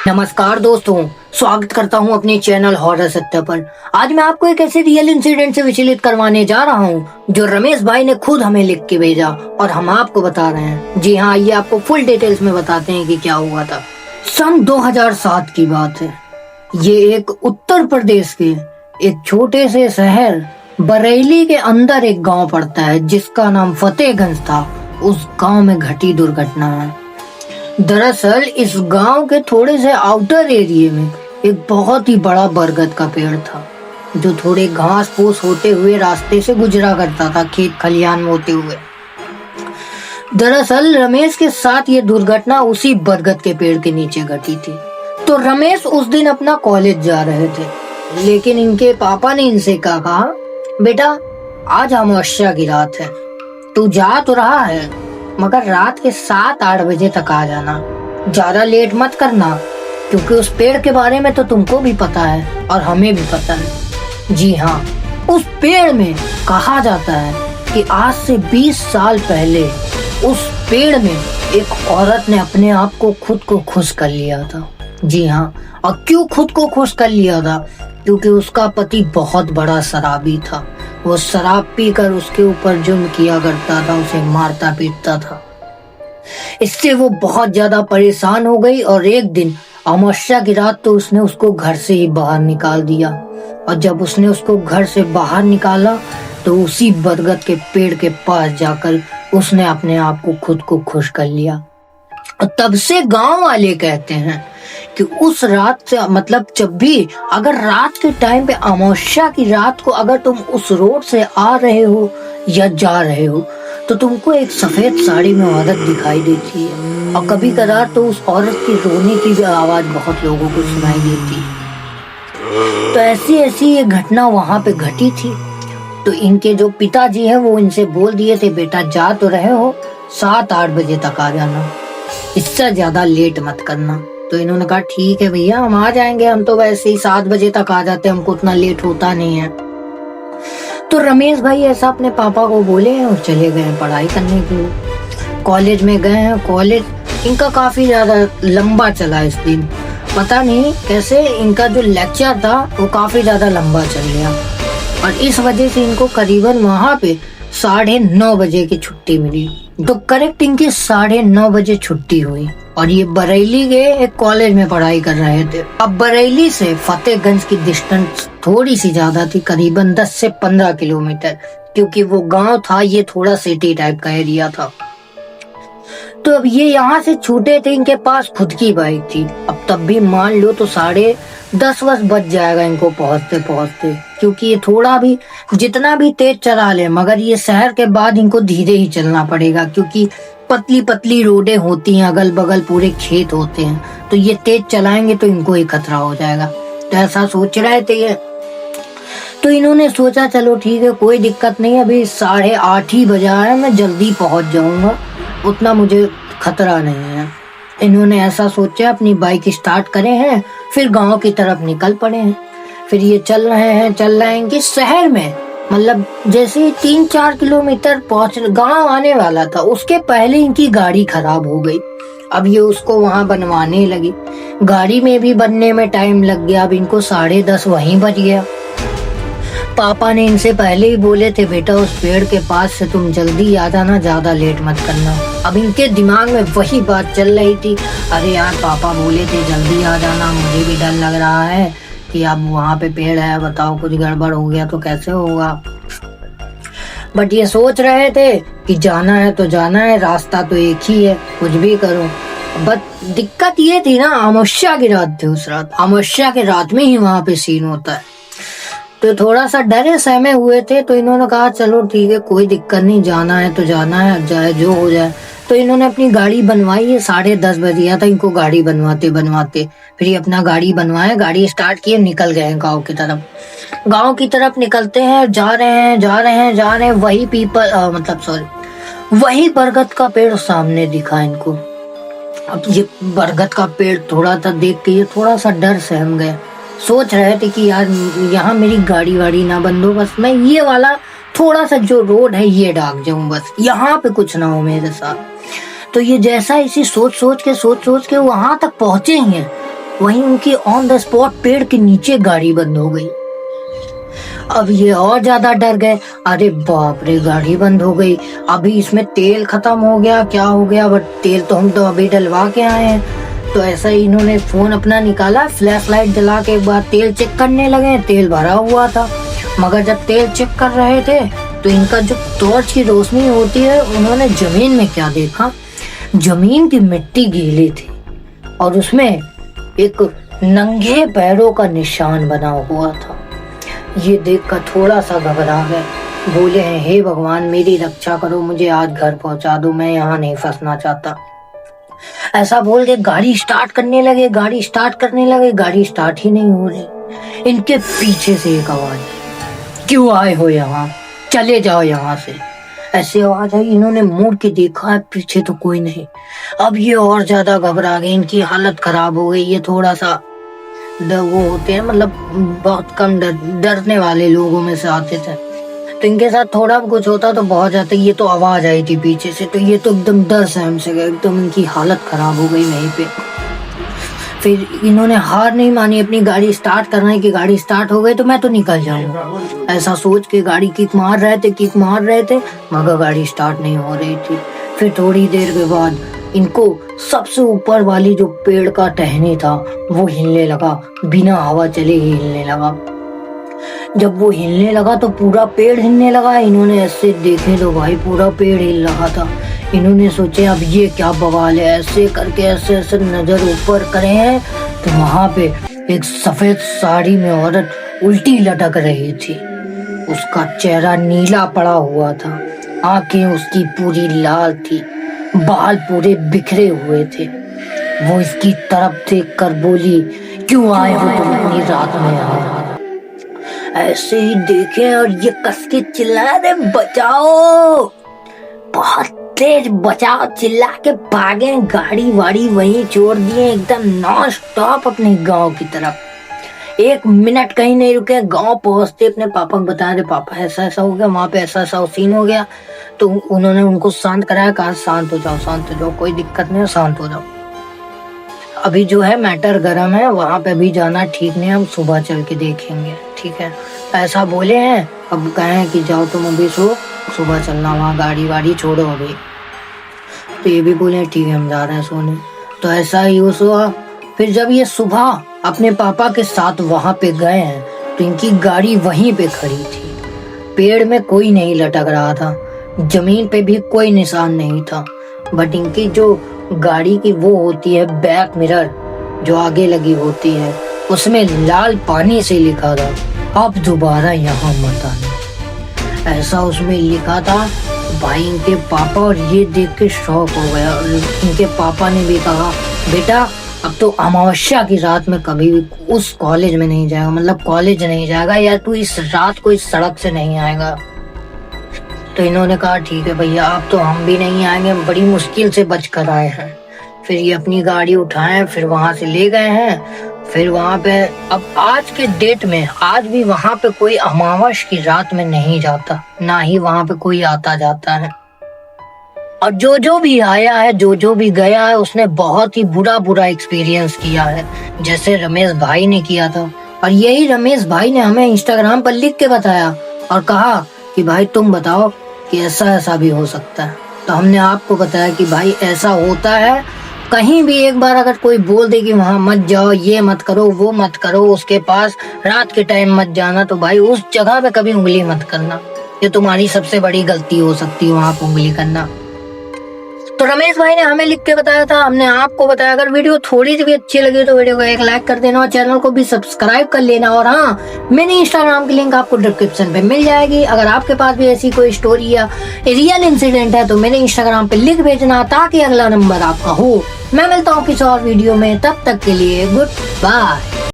नमस्कार दोस्तों, स्वागत करता हूं अपने चैनल हॉरर सत्य पर। आज मैं आपको एक ऐसे रियल इंसिडेंट से विचलित करवाने जा रहा हूं जो रमेश भाई ने खुद हमें लिख के भेजा और हम आपको बता रहे हैं। जी हाँ, ये आपको फुल डिटेल्स में बताते हैं कि क्या हुआ था। सन 2007 की बात है। ये एक उत्तर प्रदेश के एक छोटे से शहर बरेली के अंदर एक गाँव पड़ता है जिसका नाम फतेहगंज था। उस गाँव में घटी दुर्घटना है। दरअसल इस गांव के थोड़े से आउटर एरिया में एक बहुत ही बड़ा बरगद का पेड़ था जो थोड़े घास फूस होते हुए रास्ते से गुजरा करता था, खेत खलियान में होते हुए। दरअसल रमेश के साथ ये दुर्घटना उसी बरगद के पेड़ के नीचे घटी थी। तो रमेश उस दिन अपना कॉलेज जा रहे थे, लेकिन इनके पापा ने इनसे कहा, बेटा आज अमावस्या की रात है, तू जा तो रहा है मगर रात के 7-8 बजे तक आ जाना, ज्यादा लेट मत करना, क्योंकि उस पेड़ के बारे में तो तुमको भी पता है और हमें भी पता है। जी हाँ, उस पेड़ में कहा जाता है कि आज से 20 साल पहले उस पेड़ में एक औरत ने अपने आप को खुद को खुश कर लिया था। जी हाँ, और क्यों खुद को खुश कर लिया था? क्योंकि उसका पति बहुत बड़ा शराबी था। वो शराब पीकर उसके ऊपर जुल्म किया करता था, उसे मारता पीटता था। इससे वो बहुत ज्यादा परेशान हो गई और एक दिन अमावस्या की रात तो उसने उसको घर से ही बाहर निकाल दिया। और जब उसने उसको घर से बाहर निकाला तो उसी बरगद के पेड़ के पास जाकर उसने अपने आप को खुद को खुश कर लिया। और तब से गांव वाले कहते हैं कि उस रात से मतलब जब भी अगर रात के टाइम पे अमावस्या की रात को अगर तुम उस रोड से आ रहे हो या जा रहे हो तो तुमको एक सफेद साड़ी में औरत दिखाई देती है। और कभी कदार तो उस औरत की रोने की भी आवाज बहुत लोगों को सुनाई देती है। तो ऐसी ये घटना वहां पे घटी थी। तो इनके जो पिताजी हैं वो इनसे बोल दिए थे, बेटा जा तो रहे हो, 7-8 बजे तक आ जाना, इससे ज्यादा लेट मत करना। तो इन्होंने कहा ठीक है भैया, हम आ जाएंगे, हम तो वैसे ही 7 बजे तक आ जाते, हमको उतना लेट होता नहीं है। तो रमेश भाई ऐसा अपने पापा को बोले और चले गए पढ़ाई करने के लिए। कॉलेज में गए हैं। कॉलेज इनका काफी ज्यादा लंबा चला इस दिन, पता नहीं कैसे इनका जो लेक्चर था वो काफी ज्यादा लंबा चल गया और इस वजह से इनको करीबन वहां पे 9:30 बजे की छुट्टी मिली। तो करेक्ट इनकी 9:30 बजे छुट्टी हुई और ये बरेली के एक कॉलेज में पढ़ाई कर रहे थे। अब बरेली से फतेहगंज की डिस्टेंस थोड़ी सी ज्यादा थी, करीबन 10 से 15 किलोमीटर, क्योंकि वो गांव था, ये थोड़ा सिटी टाइप का एरिया था। तो अब ये यहाँ से छूटे थे, इनके पास खुद की बाइक थी। अब तब भी मान लो तो 10:30 बज जाएगा इनको पहुंचते पहुंचते, क्योंकि ये थोड़ा भी जितना भी तेज चला ले मगर ये शहर के बाद इनको धीरे ही चलना पड़ेगा, क्योंकि पतली पतली रोडें होती हैं, अगल बगल पूरे खेत होते हैं, तो ये तेज चलाएंगे तो इनको ही खतरा हो जाएगा। तो ऐसा सोच रहे थे ये। तो इन्होंने सोचा चलो ठीक है, कोई दिक्कत नहीं, अभी 8:30 ही बजा है, मैं जल्दी पहुंच जाऊंगा, उतना मुझे खतरा नहीं है। इन्होंने ऐसा सोचा, अपनी बाइक स्टार्ट करे हैं, फिर गांव की तरफ निकल पड़े हैं। फिर ये चल रहे हैं कि शहर में मतलब जैसे 3-4 किलोमीटर पहुंच गांव आने वाला था, उसके पहले इनकी गाड़ी खराब हो गई। अब ये उसको वहां बनवाने लगी, गाड़ी में भी बनने में टाइम लग गया। अब इनको 10:30 वहीं बज गया। पापा ने इनसे पहले ही बोले थे, बेटा उस पेड़ के पास से तुम जल्दी आ जाना, ज्यादा लेट मत करना। अब इनके दिमाग में वही बात चल रही थी, अरे यार पापा बोले थे जल्दी आ जाना, मुझे भी डर लग रहा है कि अब वहां पे पेड़ है, बताओ कुछ गड़बड़ हो गया तो कैसे होगा। बट ये सोच रहे थे कि जाना है तो जाना है, रास्ता तो एक ही है, कुछ भी करो। बट दिक्कत ये थी ना, अमावस्या की रात थी उस रात, अमावस्या के रात में ही वहां पे सीन होता है। तो थोड़ा सा डरे सहमे हुए थे। तो इन्होंने कहा चलो ठीक है, कोई दिक्कत नहीं, जाना है तो जाना है, अब जाए जो हो जाए। तो इन्होंने अपनी गाड़ी बनवाई है, 10:30 बज गया था इनको गाड़ी बनवाते। फिर ये अपना गाड़ी बनवाए, गाड़ी स्टार्ट किए, निकल गए गाँव की तरफ। गाँव की तरफ निकलते हैं, जा रहे हैं, वही बरगद का पेड़ सामने दिखा इनको। अब ये बरगद का पेड़ थोड़ा सा देख के ये थोड़ा सा डर सहम गए। सोच रहे थे कि यार यहाँ मेरी गाड़ी वाड़ी ना बंद हो, बस मैं ये वाला थोड़ा सा जो रोड है ये डाक जाऊं, बस यहाँ पे कुछ ना हो मेरे साथ। तो ये जैसा इसी सोच सोच के वहां तक पहुंचे ही हैं, वहीं उनकी ऑन द स्पॉट पेड़ के नीचे गाड़ी बंद हो गई। अब ये और ज्यादा डर गए, अरे बाप रे गाड़ी बंद हो गई, अभी इसमें तेल खत्म हो गया, क्या हो गया, बट तेल तो हम तो अभी डलवा के आए हैं। तो ऐसा ही इन्होंने फोन अपना निकाला, फ्लैश लाइट जला के एक बार तेल चेक करने लगे, तेल भरा हुआ था। मगर जब तेल चेक कर रहे थे तो इनका जो टॉर्च की रोशनी होती है, उन्होंने जमीन में क्या देखा, जमीन की मिट्टी गीली थी और उसमें एक नंगे पैरों का निशान बना हुआ था। ये देखकर थोड़ा सा घबरा गए, बोले हैं हे भगवान मेरी रक्षा करो, मुझे आज घर पहुंचा दो, मैं यहाँ नहीं फंसना चाहता। ऐसा बोल के गाड़ी स्टार्ट करने लगे, गाड़ी स्टार्ट ही नहीं हो रही। इनके पीछे से एक आवाज, क्यों आए हो यहाँ, चले जाओ यहाँ से, ऐसी आवाज आई। इन्होंने मुड़ के देखा है, पीछे तो कोई नहीं। अब ये और ज्यादा घबरा गए, इनकी हालत खराब हो गई। ये थोड़ा सा वो होते हैं, मतलब बहुत कम डरने वाले लोगों में से आते थे, तो इनके साथ थोड़ा कुछ होता तो बहुत ज्यादा। ये तो आवाज आई थी पीछे से, तो ये तो एकदम डर सहम से गए, एकदम इनकी हालत खराब हो गई वहीं पे। फिर इन्होंने हार नहीं मानी, अपनी गाड़ी स्टार्ट करने की, गाड़ी स्टार्ट हो गई तो मैं तो निकल जाऊंगा, ऐसा सोच के गाड़ी किक मार रहे थे, मगर गाड़ी स्टार्ट नहीं हो रही थी। फिर थोड़ी देर के बाद इनको सबसे ऊपर वाली जो पेड़ का टहनी था वो हिलने लगा, बिना हवा चले ही हिलने लगा। जब वो हिलने लगा तो पूरा पेड़ हिलने लगा। इन्होंने ऐसे देखे तो भाई पूरा पेड़ हिल रहा था। इन्होंने सोचे अब ये क्या बवाल है, ऐसे करके ऐसे नजर ऊपर करे हैं तो वहां पे एक सफेद साड़ी में औरत उल्टी लटक रही थी। उसका चेहरा नीला पड़ा हुआ था, आंखें उसकी पूरी लाल थी, बाल पूरे बिखरे हुए थे। वो इसकी तरफ देख कर बोली, क्यों आए हो तुम इतनी रात में यहाँ? ऐसे ही देखे और ये कस के चिल्ला रहे, बचाओ, बहुत तेज बचाओ, चिल्ला के भागे, गाड़ी वाड़ी वहीं छोड़ दिए, एकदम नॉन स्टॉप अपने गांव की तरफ। 1 मिनट कहीं नहीं रुके, गांव पहुंचते अपने पापा को बता रहे, पापा ऐसा ऐसा हो गया, वहां पे ऐसा ऐसा सीन हो गया। तो उन्होंने उनको शांत कराया, कहा शांत हो जाओ, कोई दिक्कत नहीं है, शांत हो जाओ। अभी जो है मैटर गर्म है, वहां पे अभी जाना ठीक नहीं, हम सुबह चल के देखेंगे, ठीक है, ऐसा बोले हैं। अब कहे कि जाओ तुम अभी सो, सुबह चलना, वहाँ गाड़ी वाड़ी छोड़ो अभी। तो ये भी बोले ठीक है हम जा रहे हैं सोने। तो ऐसा ही वो सुबह, फिर जब ये सुबह अपने पापा के साथ वहां पे गए हैं तो इनकी गाड़ी वहीं पे खड़ी थी, पेड़ में कोई नहीं लटक रहा था, जमीन पे भी कोई निशान नहीं था। बट इनकी जो गाड़ी की वो होती है बैक मिरर जो आगे लगी होती है, उसमें लाल पानी से लिखा था, अब दोबारा यहाँ मत आना, ऐसा उसमें लिखा था। भाई इनके पापा और ये देख के शॉक हो गया। इनके पापा ने भी कहा, बेटा अब तो अमावस्या की रात में कभी भी उस कॉलेज में नहीं जाएगा, मतलब कॉलेज नहीं जाएगा, या तू इस रात को इस सड़क से नहीं आएगा। तो इन्होंने कहा ठीक है भैया, अब तो हम भी नहीं आएंगे, बड़ी मुश्किल से बच कर आए हैं। फिर ये अपनी गाड़ी उठाए, फिर वहां से ले गए हैं। फिर वहां पे अब आज के डेट में आज भी वहां पे कोई अमावस्या की रात में नहीं जाता, ना ही वहां पे कोई आता जाता है। और जो भी आया है, जो भी गया है, उसने बहुत ही बुरा एक्सपीरियंस किया है, जैसे रमेश भाई ने किया था। और यही रमेश भाई ने हमें इंस्टाग्राम पर लिख के बताया और कहा कि भाई तुम बताओ कि ऐसा भी हो सकता है। तो हमने आपको बताया कि भाई ऐसा होता है। कहीं भी एक बार अगर कोई बोल दे कि वहां मत जाओ, ये मत करो, वो मत करो, उसके पास रात के टाइम मत जाना, तो भाई उस जगह पे कभी उंगली मत करना, ये तुम्हारी सबसे बड़ी गलती हो सकती है वहां पर उंगली करना। तो रमेश भाई ने हमें लिख के बताया था, हमने आपको बताया। अगर वीडियो थोड़ी सी भी अच्छी लगी तो वीडियो को एक लाइक कर देना और चैनल को भी सब्सक्राइब कर लेना। और हाँ, मेरी इंस्टाग्राम की लिंक आपको डिस्क्रिप्शन पे मिल जाएगी। अगर आपके पास भी ऐसी कोई स्टोरी या रियल इंसिडेंट है तो मेरे इंस्टाग्राम पे लिख भेजना, ताकि अगला नंबर आपका हो। मैं मिलता हूँ किसी और वीडियो में, तब तक के लिए गुड बाय।